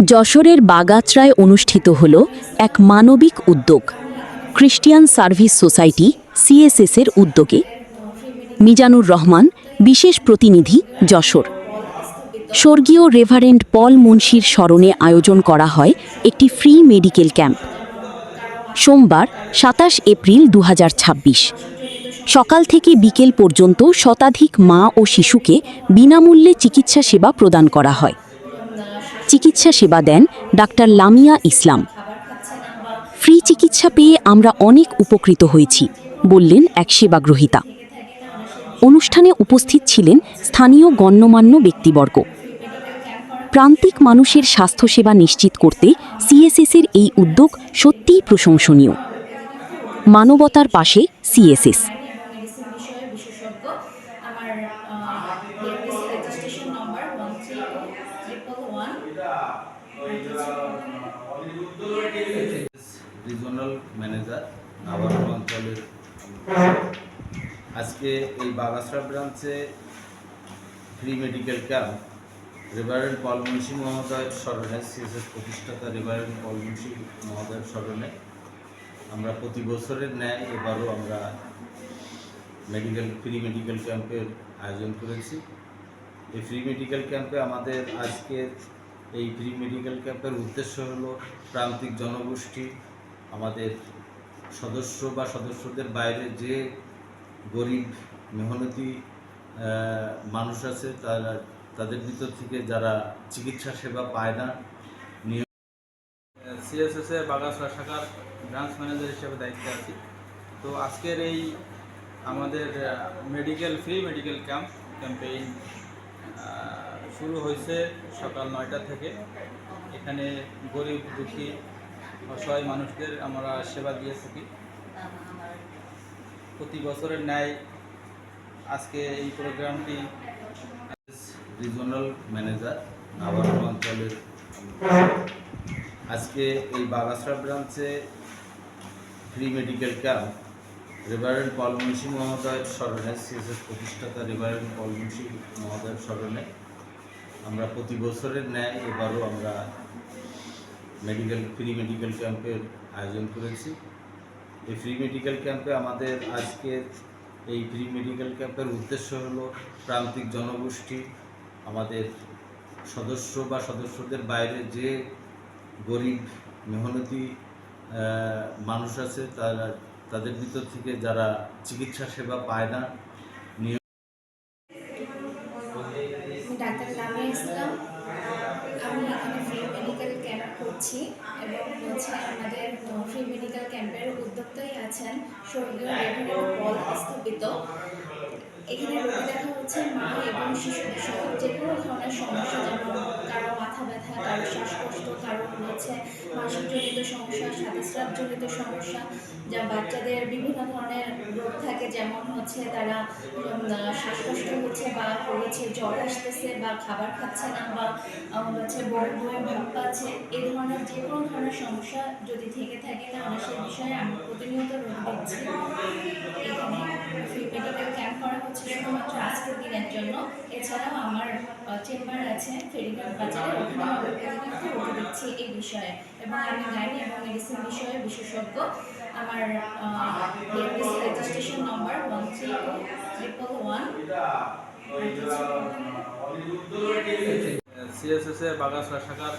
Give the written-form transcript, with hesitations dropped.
যশোরের বাগাচড়ায় অনুষ্ঠিত হল এক মানবিক উদ্যোগ খ্রিস্টিয়ান সার্ভিস সোসাইটি সিএসএস-এর উদ্যোগে। মিজানুর রহমান, বিশেষ প্রতিনিধি, যশোর। স্বর্গীয় রেভারেন্ড পল মুন্সির স্মরণে আয়োজন করা হয় একটি ফ্রি মেডিকেল ক্যাম্প। সোমবার ২৭ এপ্রিল ২০২৬ সকাল থেকে বিকেল পর্যন্ত শতাধিক মা ও শিশুকে বিনামূল্যে চিকিৎসা সেবা প্রদান করা হয়। চিকিৎসা সেবা দেন ডাক্তার লামিয়া ইসলাম। ফ্রি চিকিৎসা পেয়ে আমরা অনেক উপকৃত হয়েছি, বললেন এক সেবাগ্রহীতা। অনুষ্ঠানে উপস্থিত ছিলেন স্থানীয় গণ্যমান্য ব্যক্তিবর্গ। প্রান্তিক মানুষের স্বাস্থ্যসেবা নিশ্চিত করতে সিএসএস-এর এই উদ্যোগ সত্যিই প্রশংসনীয়। মানবতার পাশে সিএসএস। রিজনাল ম্যানেজার আবারও অঞ্চলের। আজকে এই বাগাসড়া ব্রাঞ্চে ফ্রি মেডিকেল ক্যাম্প রেভারেন্ড পল মুন্সি মহোদয়ের স্মরণে, সিএসএস প্রতিষ্ঠাতা রেভারেন্ড পল মুন্সি মহোদয়ের স্মরণে আমরা প্রতি বছরের ন্যায় এবারও আমরা ফ্রি মেডিকেল ক্যাম্পের আয়োজন করেছি। এই ফ্রি মেডিকেল ক্যাম্পে আমাদের আজকের এই ফ্রি মেডিকেল ক্যাম্পের উদ্দেশ্য হলো প্রান্তিক জনগোষ্ঠী, আমাদের সদস্য বা সদস্যদের বাইরে যে গরিব মেহনতি মানুষ আছে তাদের ভিতর থেকে যারা চিকিৎসা সেবা পায় না। সিএসএস-এ বাগাসড়া শাখার ব্রাঞ্চ ম্যানেজার হিসেবে দায়িত্বে আছি। তো আজকের এই আমাদের ফ্রি মেডিকেল ক্যাম্পেইন শুরু হয়েছে সকাল ৯টা থেকে। এখানে গরিব দুঃখী অসহায় মানুষদের আমরা সেবা দিয়ে থাকি। প্রতি বছরের ন্যায় আজকে এই প্রোগ্রামটি রিজনাল ম্যানেজার আবারও অঞ্চলের। আজকে এই বাগাসড়া ব্রাঞ্চে ফ্রি মেডিকেল ক্যাম্প রেভারেন্ড পল মুন্সি মহোদয়ের স্মরণে, সিএসএস প্রতিষ্ঠাতা রেভারেন্ড পল মুন্সি মহোদয়ের স্মরণে আমরা প্রতি বছরের ন্যায় এবারও আমরা ফ্রি মেডিকেল ক্যাম্পের আয়োজন করেছি। এই ফ্রি মেডিকেল ক্যাম্পে আমাদের আজকের এই ফ্রি মেডিকেল ক্যাম্পের উদ্দেশ্য হলো প্রান্তিক জনগোষ্ঠী, আমাদের সদস্য বা সদস্যদের বাইরে যে গরিব মেহনতি মানুষ আছে তাদের ভিতর থেকে যারা চিকিৎসা সেবা পায় না। ডাক্তার লামিয়া ইসলাম, আমি এখানে ফ্রি মেডিকেল ক্যাম্প করছি এবং আমাদের ফ্রি মেডিকেল ক্যাম্পের উদ্যোক্তাই আছেন স্বর্গীয় রেভারেন্ড পল স্থপিত। এখানে রোগী দেখা হচ্ছে মা এবং শিশুদের সহ যে কোনো ধরনের সমস্যা, যেমন কারো মাথা ব্যথা, কারো শ্বাসকষ্ট, কারো মাসিকজনিত সমস্যা, সাদাস্রাবজনিত সমস্যা, যা বাচ্চাদের বিভিন্ন ধরনের রোগ থাকে, যেমন তারা শ্বাসকষ্ট হচ্ছে বা জ্বর আসতেছে বা খাবার খাচ্ছে না বা বমি ভাব পাচ্ছে, এই ধরনের যে কোনো ধরনের সমস্যা যদি থেকে থাকে তাহলে সেই বিষয়ে আমি প্রতিনিয়ত রোগ দিচ্ছি। এখানে ফ্রি মেডিকেল ক্যাম্প করা হচ্ছে শুধুমাত্র আজকের দিনের জন্য। এছাড়াও আমার চেম্বার আছে ফেরিঘাট বাজারে, ওখানে আমি প্রতিনিয়ত রোগ দিচ্ছি এই বিষয়ে, এবং আমি গাইনি এবং মেডিসিন বিষয়ে বিশেষজ্ঞ। আমার রেজিস্ট্রেশন নম্বর 1321111। সিএসএস-এ বাগাসড়া শাখার